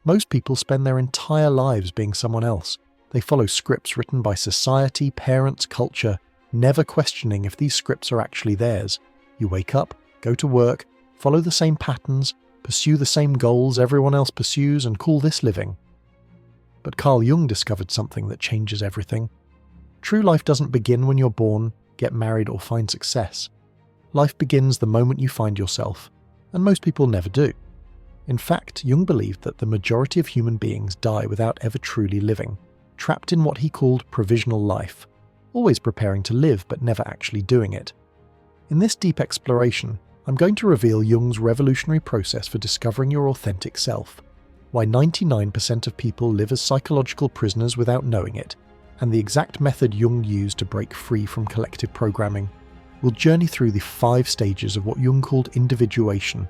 Most people spend their entire lives being someone else. They follow scripts written by society, parents, culture, never questioning if these scripts are actually theirs. You wake up, go to work, follow the same patterns, pursue the same goals everyone else pursues, and call this living. But Carl Jung discovered something that changes everything. True life doesn't begin when you're born, get married, or find success. Life begins the moment you find yourself, and most people never do. In fact, Jung believed that the majority of human beings die without ever truly living, trapped in what he called provisional life, always preparing to live but never actually doing it. In this deep exploration, I'm going to reveal Jung's revolutionary process for discovering your authentic self, why 99% of people live as psychological prisoners without knowing it, and the exact method Jung used to break free from collective programming. We'll journey through the 5 stages of what Jung called individuation,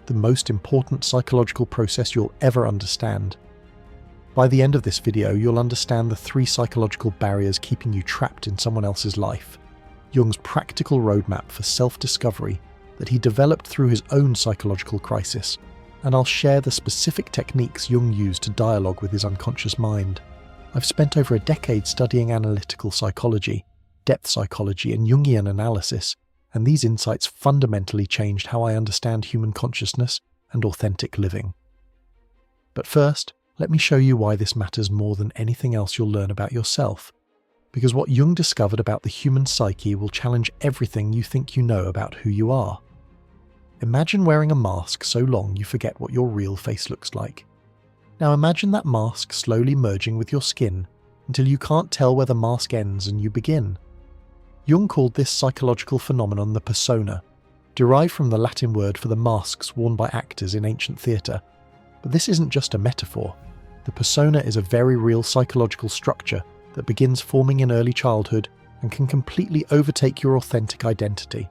the most important psychological process you'll ever understand. By the end of this video, you'll understand the 3 psychological barriers keeping you trapped in someone else's life, Jung's practical roadmap for self-discovery that he developed through his own psychological crisis, and I'll share the specific techniques Jung used to dialogue with his unconscious mind. I've spent over a decade studying analytical psychology, depth psychology, and Jungian analysis, and these insights fundamentally changed how I understand human consciousness and authentic living. But first, let me show you why this matters more than anything else you'll learn about yourself. Because what Jung discovered about the human psyche will challenge everything you think you know about who you are. Imagine wearing a mask so long you forget what your real face looks like. Now imagine that mask slowly merging with your skin until you can't tell where the mask ends and you begin. Jung called this psychological phenomenon the persona, derived from the Latin word for the masks worn by actors in ancient theatre. But this isn't just a metaphor. The persona is a very real psychological structure that begins forming in early childhood and can completely overtake your authentic identity.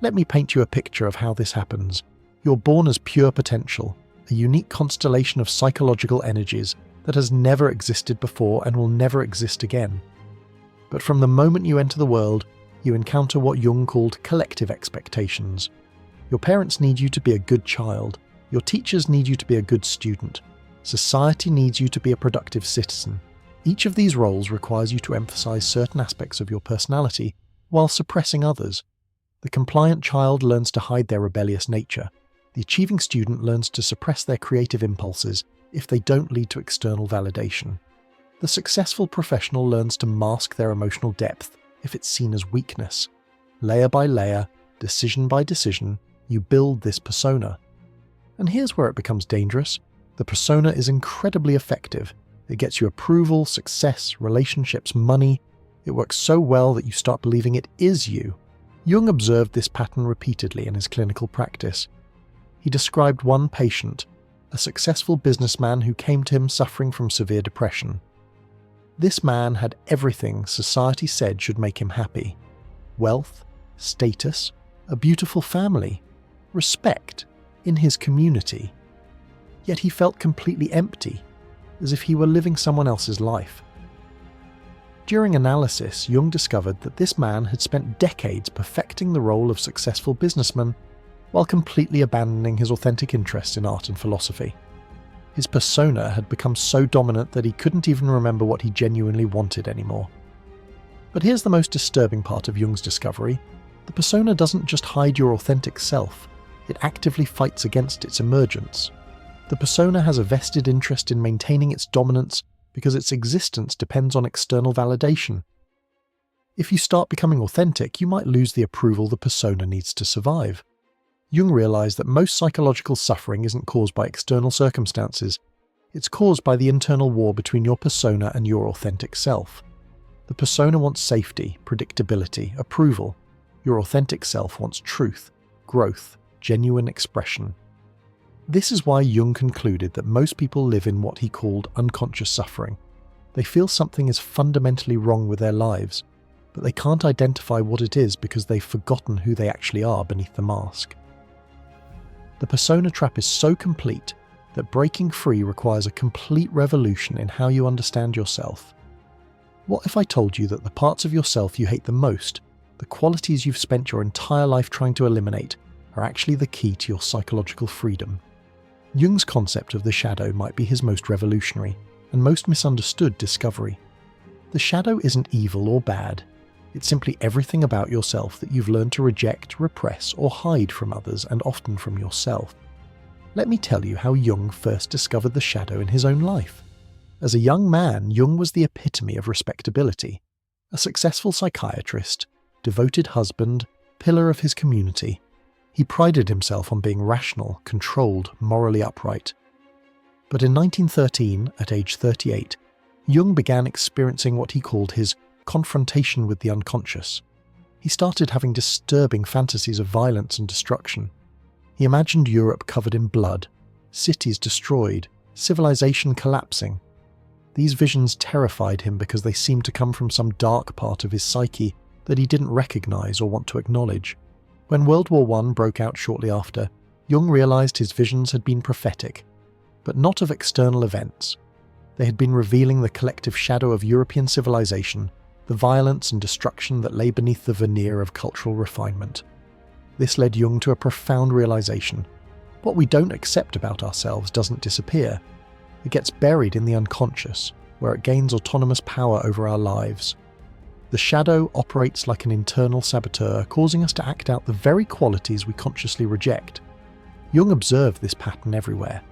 Let me paint you a picture of how this happens. You're born as pure potential, a unique constellation of psychological energies that has never existed before and will never exist again. But from the moment you enter the world, you encounter what Jung called collective expectations. Your parents need you to be a good child. Your teachers need you to be a good student. Society needs you to be a productive citizen. Each of these roles requires you to emphasize certain aspects of your personality while suppressing others. The compliant child learns to hide their rebellious nature. The achieving student learns to suppress their creative impulses if they don't lead to external validation. The successful professional learns to mask their emotional depth if it's seen as weakness. Layer by layer, decision by decision, you build this persona. And here's where it becomes dangerous. The persona is incredibly effective. It gets you approval, success, relationships, money. It works so well that you start believing it is you. Jung observed this pattern repeatedly in his clinical practice. He described one patient, a successful businessman who came to him suffering from severe depression. This man had everything society said should make him happy: wealth, status, a beautiful family, respect in his community. Yet he felt completely empty, as if he were living someone else's life. During analysis, Jung discovered that this man had spent decades perfecting the role of successful businessman while completely abandoning his authentic interests in art and philosophy. His persona had become so dominant that he couldn't even remember what he genuinely wanted anymore. But here's the most disturbing part of Jung's discovery. The persona doesn't just hide your authentic self, it actively fights against its emergence. The persona has a vested interest in maintaining its dominance because its existence depends on external validation. If you start becoming authentic, you might lose the approval the persona needs to survive. Jung realized that most psychological suffering isn't caused by external circumstances. It's caused by the internal war between your persona and your authentic self. The persona wants safety, predictability, approval. Your authentic self wants truth, growth, genuine expression. This is why Jung concluded that most people live in what he called unconscious suffering. They feel something is fundamentally wrong with their lives, but they can't identify what it is because they've forgotten who they actually are beneath the mask. The persona trap is so complete that breaking free requires a complete revolution in how you understand yourself. What if I told you that the parts of yourself you hate the most, the qualities you've spent your entire life trying to eliminate, are actually the key to your psychological freedom? Jung's concept of the shadow might be his most revolutionary and most misunderstood discovery. The shadow isn't evil or bad. It's simply everything about yourself that you've learned to reject, repress, or hide from others, and often from yourself. Let me tell you how Jung first discovered the shadow in his own life. As a young man, Jung was the epitome of respectability. A successful psychiatrist, devoted husband, pillar of his community. He prided himself on being rational, controlled, morally upright. But in 1913, at age 38, Jung began experiencing what he called his confrontation with the unconscious. He started having disturbing fantasies of violence and destruction. He imagined Europe covered in blood, cities destroyed, civilization collapsing. These visions terrified him because they seemed to come from some dark part of his psyche that he didn't recognize or want to acknowledge. When World War I broke out shortly after, Jung realized his visions had been prophetic, but not of external events. They had been revealing the collective shadow of European civilization, the violence and destruction that lay beneath the veneer of cultural refinement. This led Jung to a profound realization. What we don't accept about ourselves doesn't disappear. It gets buried in the unconscious, where it gains autonomous power over our lives. The shadow operates like an internal saboteur, causing us to act out the very qualities we consciously reject. Jung observed this pattern everywhere.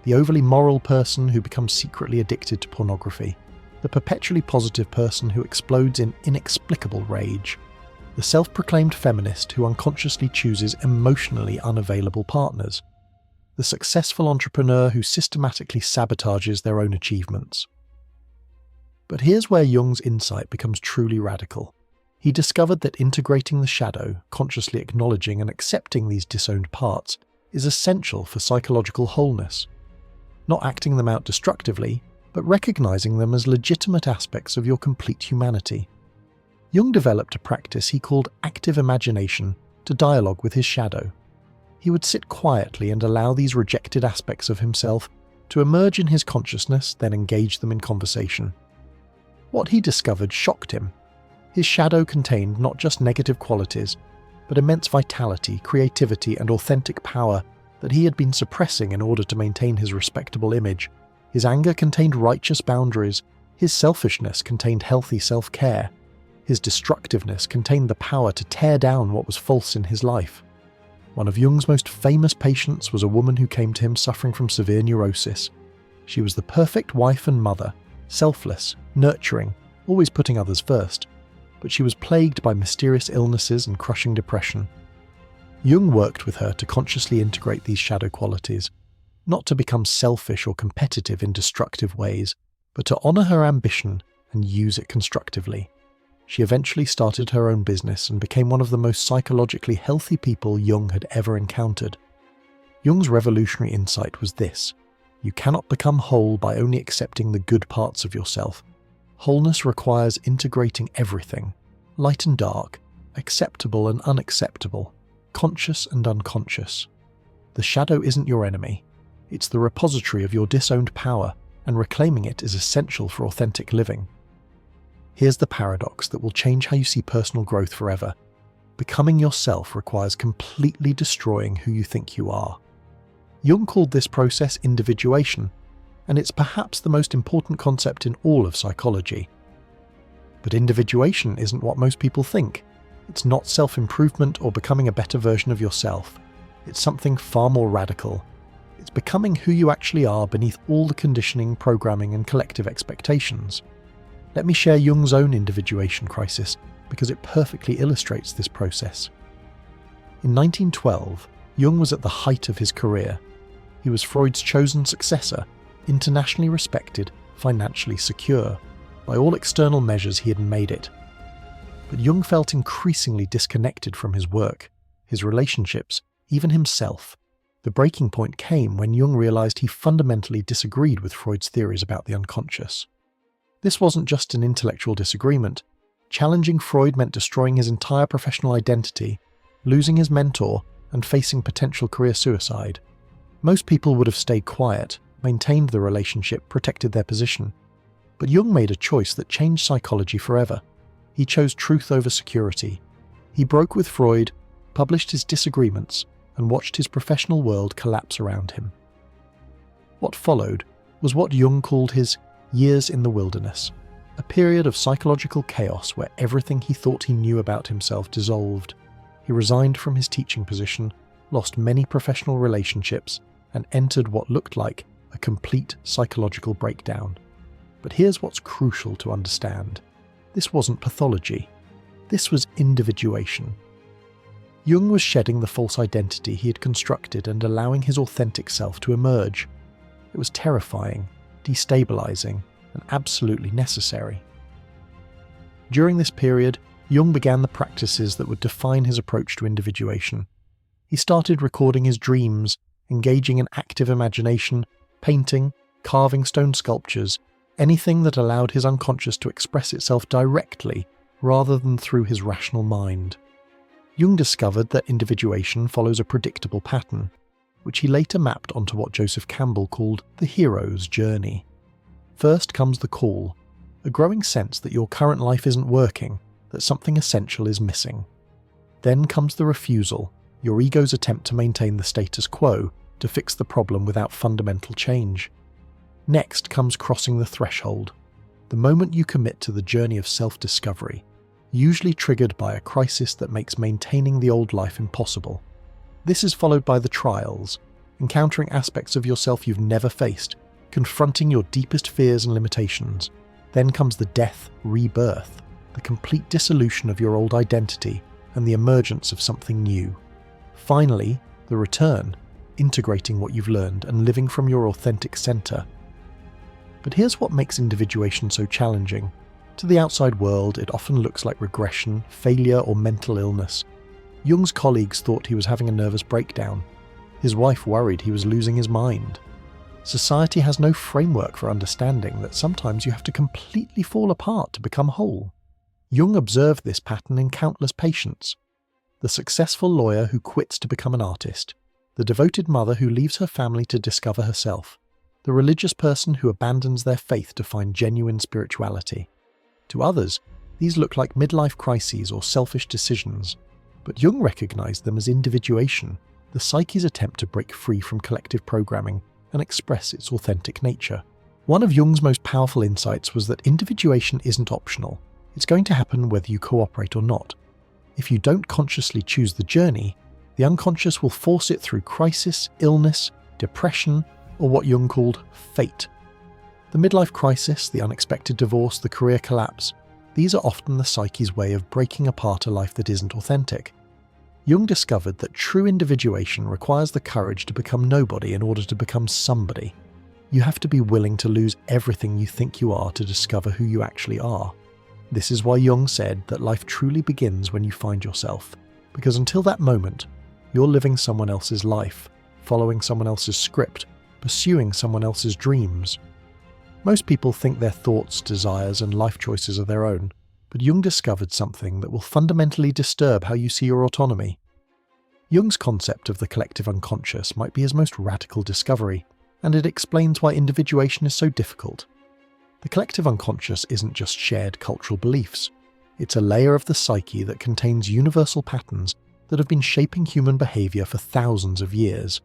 The overly moral person who becomes secretly addicted to pornography. The perpetually positive person who explodes in inexplicable rage. The self-proclaimed feminist who unconsciously chooses emotionally unavailable partners. The successful entrepreneur who systematically sabotages their own achievements. But here's where Jung's insight becomes truly radical. He discovered that integrating the shadow, consciously acknowledging and accepting these disowned parts, is essential for psychological wholeness. Not acting them out destructively, but recognizing them as legitimate aspects of your complete humanity. Jung developed a practice he called active imagination to dialogue with his shadow. He would sit quietly and allow these rejected aspects of himself to emerge in his consciousness, then engage them in conversation. What he discovered shocked him. His shadow contained not just negative qualities, but immense vitality, creativity, and authentic power that he had been suppressing in order to maintain his respectable image. His anger contained righteous boundaries, his selfishness contained healthy self-care, his destructiveness contained the power to tear down what was false in his life. One of Jung's most famous patients was a woman who came to him suffering from severe neurosis. She was the perfect wife and mother, selfless, nurturing, always putting others first, but she was plagued by mysterious illnesses and crushing depression. Jung worked with her to consciously integrate these shadow qualities, not to become selfish or competitive in destructive ways, but to honor her ambition and use it constructively. She eventually started her own business and became one of the most psychologically healthy people Jung had ever encountered. Jung's revolutionary insight was this: you cannot become whole by only accepting the good parts of yourself. Wholeness requires integrating everything, light and dark, acceptable and unacceptable, conscious and unconscious. The shadow isn't your enemy. It's the repository of your disowned power, and reclaiming it is essential for authentic living. Here's the paradox that will change how you see personal growth forever. Becoming yourself requires completely destroying who you think you are. Jung called this process individuation, and it's perhaps the most important concept in all of psychology. But individuation isn't what most people think. It's not self-improvement or becoming a better version of yourself. It's something far more radical. It's becoming who you actually are beneath all the conditioning, programming, and collective expectations. Let me share Jung's own individuation crisis, because it perfectly illustrates this process. In 1912, Jung was at the height of his career. He was Freud's chosen successor, internationally respected, financially secure. By all external measures, he had made it. But Jung felt increasingly disconnected from his work, his relationships, even himself. The breaking point came when Jung realized he fundamentally disagreed with Freud's theories about the unconscious. This wasn't just an intellectual disagreement. Challenging Freud meant destroying his entire professional identity, losing his mentor, and facing potential career suicide. Most people would have stayed quiet, maintained the relationship, protected their position. But Jung made a choice that changed psychology forever. He chose truth over security. He broke with Freud, published his disagreements, and watched his professional world collapse around him. What followed was what Jung called his years in the wilderness, a period of psychological chaos where everything he thought he knew about himself dissolved. He resigned from his teaching position, lost many professional relationships, and entered what looked like a complete psychological breakdown. But here's what's crucial to understand. This wasn't pathology. This was individuation. Jung was shedding the false identity he had constructed and allowing his authentic self to emerge. It was terrifying, destabilizing, and absolutely necessary. During this period, Jung began the practices that would define his approach to individuation. He started recording his dreams, engaging in active imagination, painting, carving stone sculptures, anything that allowed his unconscious to express itself directly rather than through his rational mind. Jung discovered that individuation follows a predictable pattern, which he later mapped onto what Joseph Campbell called the hero's journey. First comes the call, a growing sense that your current life isn't working, that something essential is missing. Then comes the refusal, your ego's attempt to maintain the status quo, to fix the problem without fundamental change. Next comes crossing the threshold, the moment you commit to the journey of self-discovery, usually triggered by a crisis that makes maintaining the old life impossible. This is followed by the trials, encountering aspects of yourself you've never faced, confronting your deepest fears and limitations. Then comes the death, rebirth, the complete dissolution of your old identity and the emergence of something new. Finally, the return, integrating what you've learned and living from your authentic center. But here's what makes individuation so challenging. To the outside world, it often looks like regression, failure, or mental illness. Jung's colleagues thought he was having a nervous breakdown. His wife worried he was losing his mind. Society has no framework for understanding that sometimes you have to completely fall apart to become whole. Jung observed this pattern in countless patients. The successful lawyer who quits to become an artist, the devoted mother who leaves her family to discover herself, the religious person who abandons their faith to find genuine spirituality. To others, these look like midlife crises or selfish decisions, but Jung recognized them as individuation, the psyche's attempt to break free from collective programming and express its authentic nature. One of Jung's most powerful insights was that individuation isn't optional. It's going to happen whether you cooperate or not. If you don't consciously choose the journey, the unconscious will force it through crisis, illness, depression, or what Jung called fate. The midlife crisis, the unexpected divorce, the career collapse, these are often the psyche's way of breaking apart a life that isn't authentic. Jung discovered that true individuation requires the courage to become nobody in order to become somebody. You have to be willing to lose everything you think you are to discover who you actually are. This is why Jung said that life truly begins when you find yourself, because until that moment, you're living someone else's life, following someone else's script, pursuing someone else's dreams. Most people think their thoughts, desires, and life choices are their own, but Jung discovered something that will fundamentally disturb how you see your autonomy. Jung's concept of the collective unconscious might be his most radical discovery, and it explains why individuation is so difficult. The collective unconscious isn't just shared cultural beliefs. It's a layer of the psyche that contains universal patterns that have been shaping human behavior for thousands of years.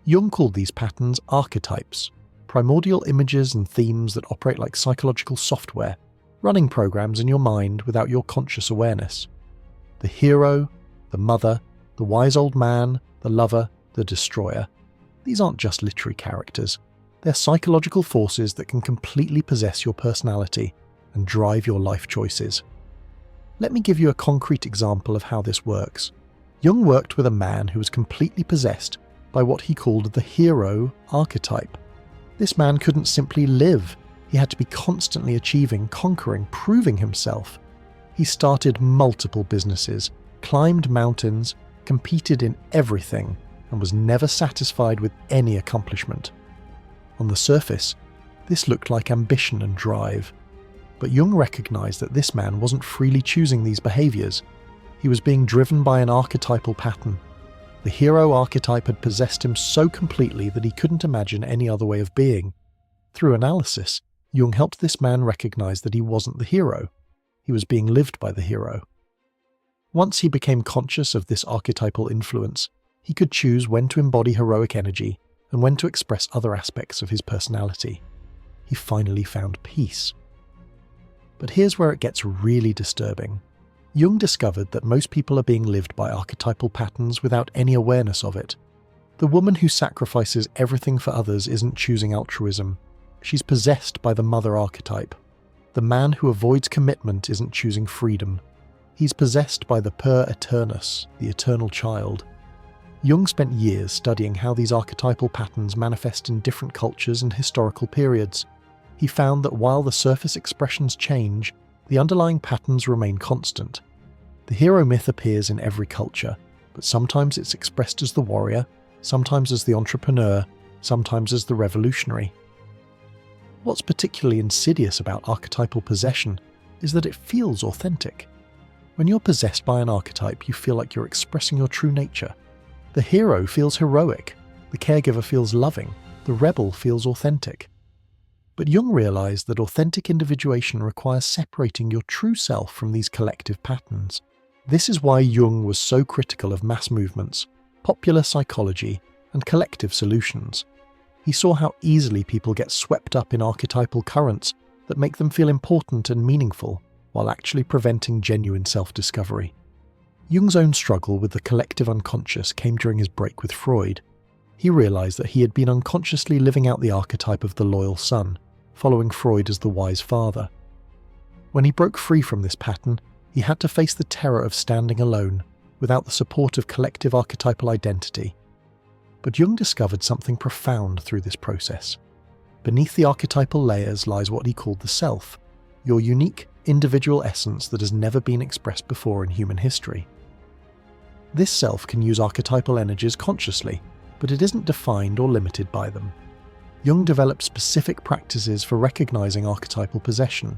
Jung called these patterns archetypes, primordial images and themes that operate like psychological software, running programs in your mind without your conscious awareness. The hero, the mother, the wise old man, the lover, the destroyer. These aren't just literary characters. They're psychological forces that can completely possess your personality and drive your life choices. Let me give you a concrete example of how this works. Jung worked with a man who was completely possessed by what he called the hero archetype. This man couldn't simply live. He had to be constantly achieving, conquering, proving himself. He started multiple businesses, climbed mountains, competed in everything, and was never satisfied with any accomplishment. On the surface, this looked like ambition and drive. But Jung recognized that this man wasn't freely choosing these behaviors. He was being driven by an archetypal pattern. The hero archetype had possessed him so completely that he couldn't imagine any other way of being. Through analysis, Jung helped this man recognize that he wasn't the hero. He was being lived by the hero. Once he became conscious of this archetypal influence, he could choose when to embody heroic energy and when to express other aspects of his personality. He finally found peace. But here's where it gets really disturbing. Jung discovered that most people are being lived by archetypal patterns without any awareness of it. The woman who sacrifices everything for others isn't choosing altruism. She's possessed by the mother archetype. The man who avoids commitment isn't choosing freedom. He's possessed by the per eternus, the eternal child. Jung spent years studying how these archetypal patterns manifest in different cultures and historical periods. He found that while the surface expressions change, the underlying patterns remain constant. The hero myth appears in every culture, but sometimes it's expressed as the warrior, sometimes as the entrepreneur, sometimes as the revolutionary. What's particularly insidious about archetypal possession is that it feels authentic. When you're possessed by an archetype, you feel like you're expressing your true nature. The hero feels heroic, the caregiver feels loving, the rebel feels authentic. But Jung realized that authentic individuation requires separating your true self from these collective patterns. This is why Jung was so critical of mass movements, popular psychology, and collective solutions. He saw how easily people get swept up in archetypal currents that make them feel important and meaningful, while actually preventing genuine self-discovery. Jung's own struggle with the collective unconscious came during his break with Freud. He realized that he had been unconsciously living out the archetype of the loyal son, following Freud as the wise father. When he broke free from this pattern, he had to face the terror of standing alone, without the support of collective archetypal identity. But Jung discovered something profound through this process. Beneath the archetypal layers lies what he called the self, your unique, individual essence that has never been expressed before in human history. This self can use archetypal energies consciously, but it isn't defined or limited by them. Jung developed specific practices for recognizing archetypal possession.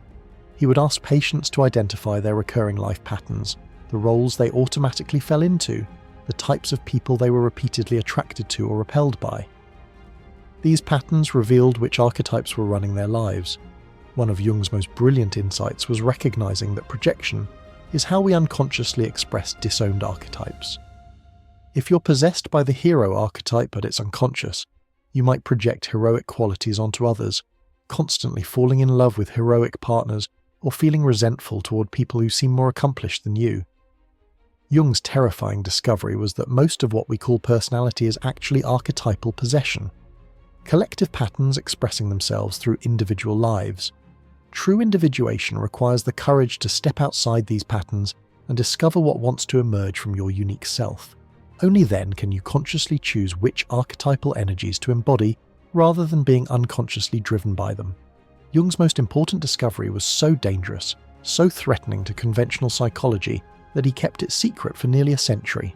He would ask patients to identify their recurring life patterns, the roles they automatically fell into, the types of people they were repeatedly attracted to or repelled by. These patterns revealed which archetypes were running their lives. One of Jung's most brilliant insights was recognizing that projection is how we unconsciously express disowned archetypes. If you're possessed by the hero archetype but it's unconscious, you might project heroic qualities onto others, constantly falling in love with heroic partners or feeling resentful toward people who seem more accomplished than you. Jung's terrifying discovery was that most of what we call personality is actually archetypal possession, collective patterns expressing themselves through individual lives. True individuation requires the courage to step outside these patterns and discover what wants to emerge from your unique self. Only then can you consciously choose which archetypal energies to embody rather than being unconsciously driven by them. Jung's most important discovery was so dangerous, so threatening to conventional psychology, that he kept it secret for nearly a century.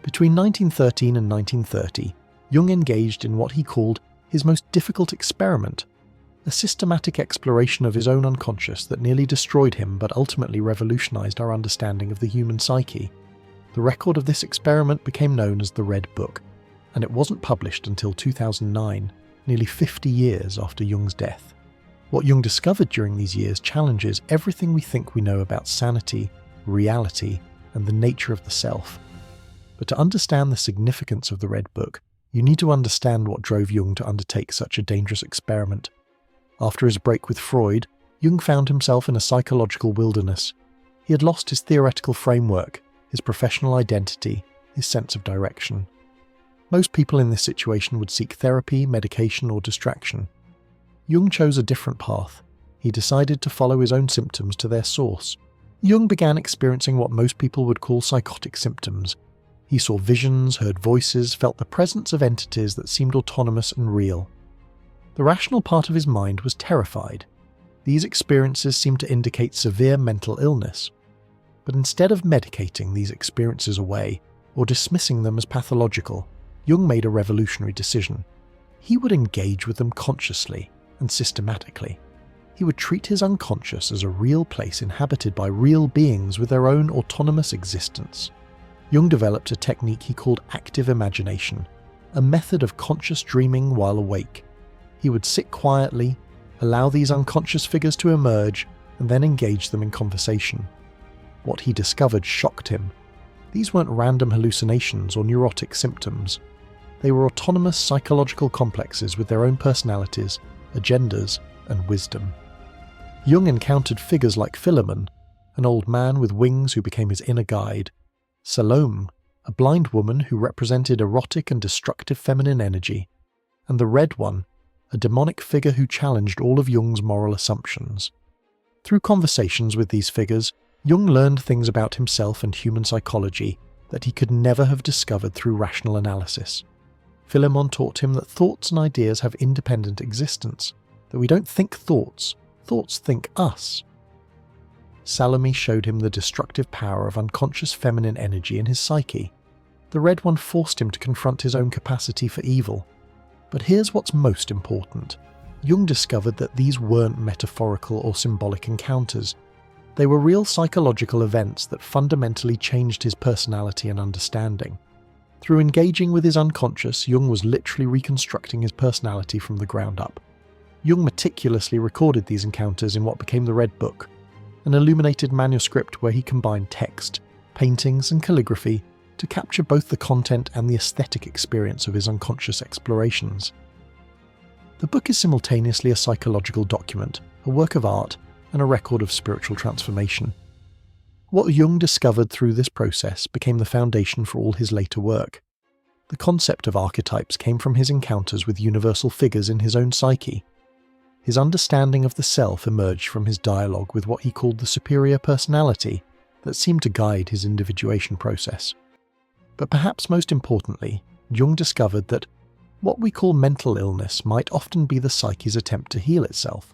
Between 1913 and 1930, Jung engaged in what he called his most difficult experiment, a systematic exploration of his own unconscious that nearly destroyed him but ultimately revolutionized our understanding of the human psyche. The record of this experiment became known as the Red Book, and it wasn't published until 2009, nearly 50 years after Jung's death. What Jung discovered during these years challenges everything we think we know about sanity, reality, and the nature of the self. But to understand the significance of the Red Book, you need to understand what drove Jung to undertake such a dangerous experiment. After his break with Freud, Jung found himself in a psychological wilderness. He had lost his theoretical framework, his professional identity, his sense of direction. Most people in this situation would seek therapy, medication, or distraction. Jung chose a different path. He decided to follow his own symptoms to their source. Jung began experiencing what most people would call psychotic symptoms. He saw visions, heard voices, felt the presence of entities that seemed autonomous and real. The rational part of his mind was terrified. These experiences seemed to indicate severe mental illness. But instead of medicating these experiences away or dismissing them as pathological, Jung made a revolutionary decision. He would engage with them consciously and systematically. He would treat his unconscious as a real place inhabited by real beings with their own autonomous existence. Jung developed a technique he called active imagination, a method of conscious dreaming while awake. He would sit quietly, allow these unconscious figures to emerge, and then engage them in conversation. What he discovered shocked him. These weren't random hallucinations or neurotic symptoms. They were autonomous psychological complexes with their own personalities, agendas, and wisdom. Jung encountered figures like Philemon, an old man with wings who became his inner guide, Salome, a blind woman who represented erotic and destructive feminine energy, and the Red One, a demonic figure who challenged all of Jung's moral assumptions. Through conversations with these figures, Jung learned things about himself and human psychology that he could never have discovered through rational analysis. Philemon taught him that thoughts and ideas have independent existence, that we don't think thoughts, thoughts think us. Salome showed him the destructive power of unconscious feminine energy in his psyche. The Red One forced him to confront his own capacity for evil. But here's what's most important. Jung discovered that these weren't metaphorical or symbolic encounters. They were real psychological events that fundamentally changed his personality and understanding. Through engaging with his unconscious, Jung was literally reconstructing his personality from the ground up. Jung meticulously recorded these encounters in what became the Red Book, an illuminated manuscript where he combined text, paintings, and calligraphy to capture both the content and the aesthetic experience of his unconscious explorations. The book is simultaneously a psychological document, a work of art, and a record of spiritual transformation. What Jung discovered through this process became the foundation for all his later work. The concept of archetypes came from his encounters with universal figures in his own psyche. His understanding of the self emerged from his dialogue with what he called the superior personality that seemed to guide his individuation process. But perhaps most importantly, Jung discovered that what we call mental illness might often be the psyche's attempt to heal itself.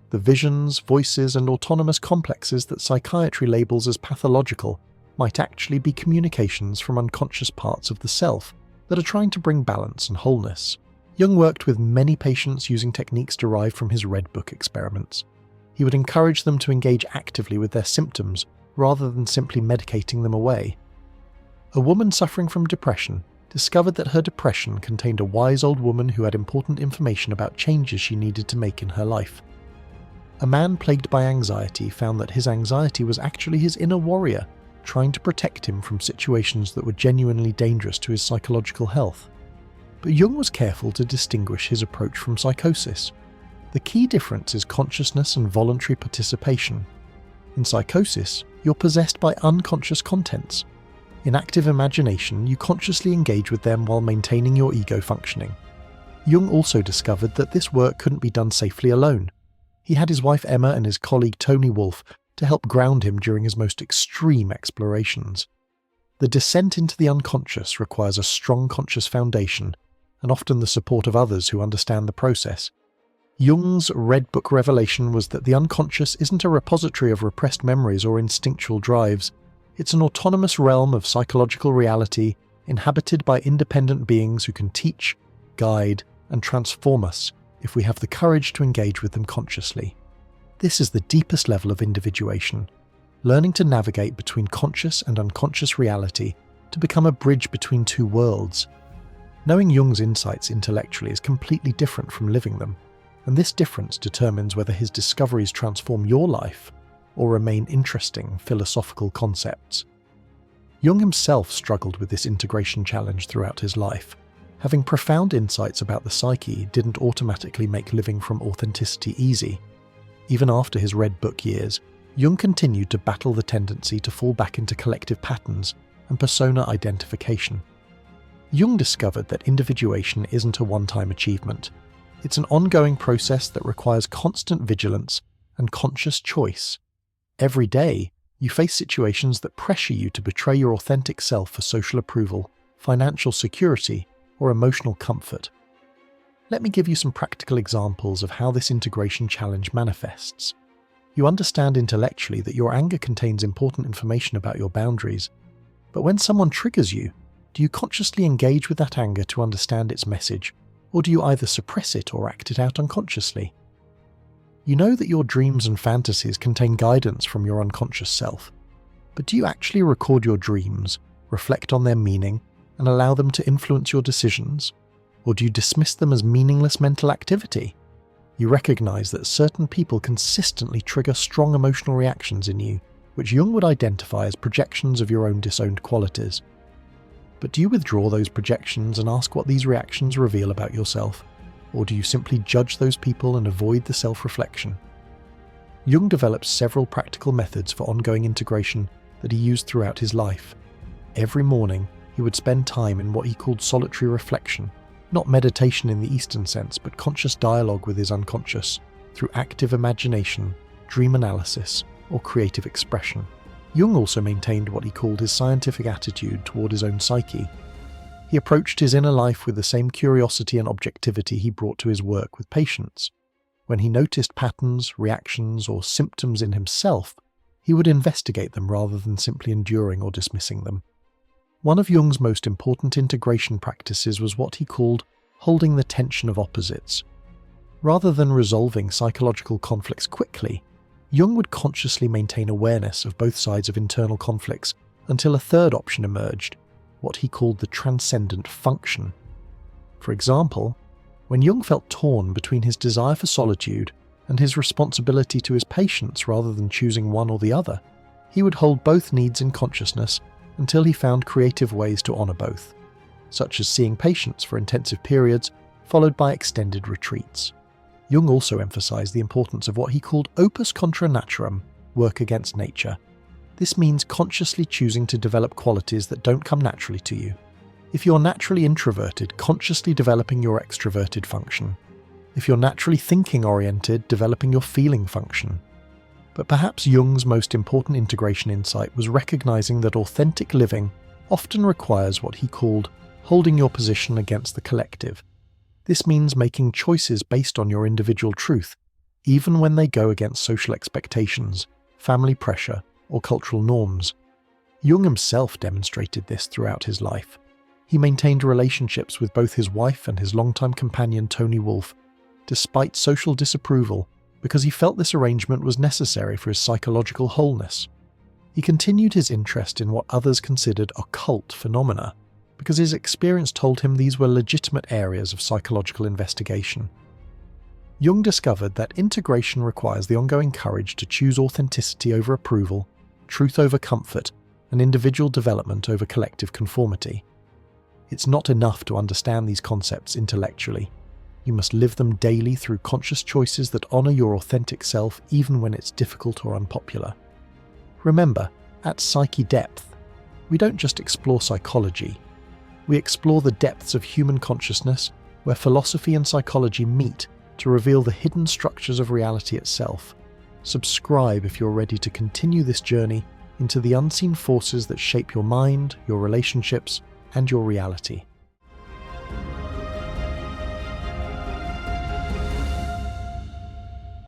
The visions, voices, and autonomous complexes that psychiatry labels as pathological might actually be communications from unconscious parts of the self that are trying to bring balance and wholeness. Jung worked with many patients using techniques derived from his Red Book experiments. He would encourage them to engage actively with their symptoms rather than simply medicating them away. A woman suffering from depression discovered that her depression contained a wise old woman who had important information about changes she needed to make in her life. A man plagued by anxiety found that his anxiety was actually his inner warrior, trying to protect him from situations that were genuinely dangerous to his psychological health. But Jung was careful to distinguish his approach from psychosis. The key difference is consciousness and voluntary participation. In psychosis, you're possessed by unconscious contents. In active imagination, you consciously engage with them while maintaining your ego functioning. Jung also discovered that this work couldn't be done safely alone. He had his wife Emma and his colleague Tony Wolfe to help ground him during his most extreme explorations. The descent into the unconscious requires a strong conscious foundation, and often the support of others who understand the process. Jung's Red Book revelation was that the unconscious isn't a repository of repressed memories or instinctual drives. It's an autonomous realm of psychological reality inhabited by independent beings who can teach, guide, and transform us if we have the courage to engage with them consciously. This is the deepest level of individuation, learning to navigate between conscious and unconscious reality to become a bridge between two worlds. Knowing Jung's insights intellectually is completely different from living them, and this difference determines whether his discoveries transform your life or remain interesting philosophical concepts. Jung himself struggled with this integration challenge throughout his life. Having profound insights about the psyche didn't automatically make living from authenticity easy. Even after his Red Book years, Jung continued to battle the tendency to fall back into collective patterns and persona identification. Jung discovered that individuation isn't a one-time achievement. It's an ongoing process that requires constant vigilance and conscious choice. Every day, you face situations that pressure you to betray your authentic self for social approval, financial security, or emotional comfort. Let me give you some practical examples of how this integration challenge manifests. You understand intellectually that your anger contains important information about your boundaries, but when someone triggers you, do you consciously engage with that anger to understand its message, or do you either suppress it or act it out unconsciously? You know that your dreams and fantasies contain guidance from your unconscious self, but do you actually record your dreams, reflect on their meaning, and allow them to influence your decisions? Or do you dismiss them as meaningless mental activity? You recognize that certain people consistently trigger strong emotional reactions in you, which Jung would identify as projections of your own disowned qualities. But do you withdraw those projections and ask what these reactions reveal about yourself? Or do you simply judge those people and avoid the self-reflection? Jung developed several practical methods for ongoing integration that he used throughout his life. Every morning, he would spend time in what he called solitary reflection, not meditation in the Eastern sense, but conscious dialogue with his unconscious, through active imagination, dream analysis, or creative expression. Jung also maintained what he called his scientific attitude toward his own psyche. He approached his inner life with the same curiosity and objectivity he brought to his work with patients. When he noticed patterns, reactions, or symptoms in himself, he would investigate them rather than simply enduring or dismissing them. One of Jung's most important integration practices was what he called holding the tension of opposites. Rather than resolving psychological conflicts quickly, Jung would consciously maintain awareness of both sides of internal conflicts until a third option emerged, what he called the transcendent function. For example, when Jung felt torn between his desire for solitude and his responsibility to his patients rather than choosing one or the other, he would hold both needs in consciousness until he found creative ways to honour both, such as seeing patients for intensive periods followed by extended retreats. Jung also emphasised the importance of what he called opus contra naturam, work against nature. This means consciously choosing to develop qualities that don't come naturally to you. If you're naturally introverted, consciously developing your extroverted function. If you're naturally thinking-oriented, developing your feeling function. But perhaps Jung's most important integration insight was recognizing that authentic living often requires what he called holding your position against the collective. This means making choices based on your individual truth, even when they go against social expectations, family pressure, or cultural norms. Jung himself demonstrated this throughout his life. He maintained relationships with both his wife and his longtime companion Tony Wolff, despite social disapproval, because he felt this arrangement was necessary for his psychological wholeness. He continued his interest in what others considered occult phenomena, because his experience told him these were legitimate areas of psychological investigation. Jung discovered that integration requires the ongoing courage to choose authenticity over approval, truth over comfort, and individual development over collective conformity. It's not enough to understand these concepts intellectually. You must live them daily through conscious choices that honour your authentic self even when it's difficult or unpopular. Remember, at Psyche Depth, we don't just explore psychology. We explore the depths of human consciousness, where philosophy and psychology meet to reveal the hidden structures of reality itself. Subscribe if you're ready to continue this journey into the unseen forces that shape your mind, your relationships, and your reality.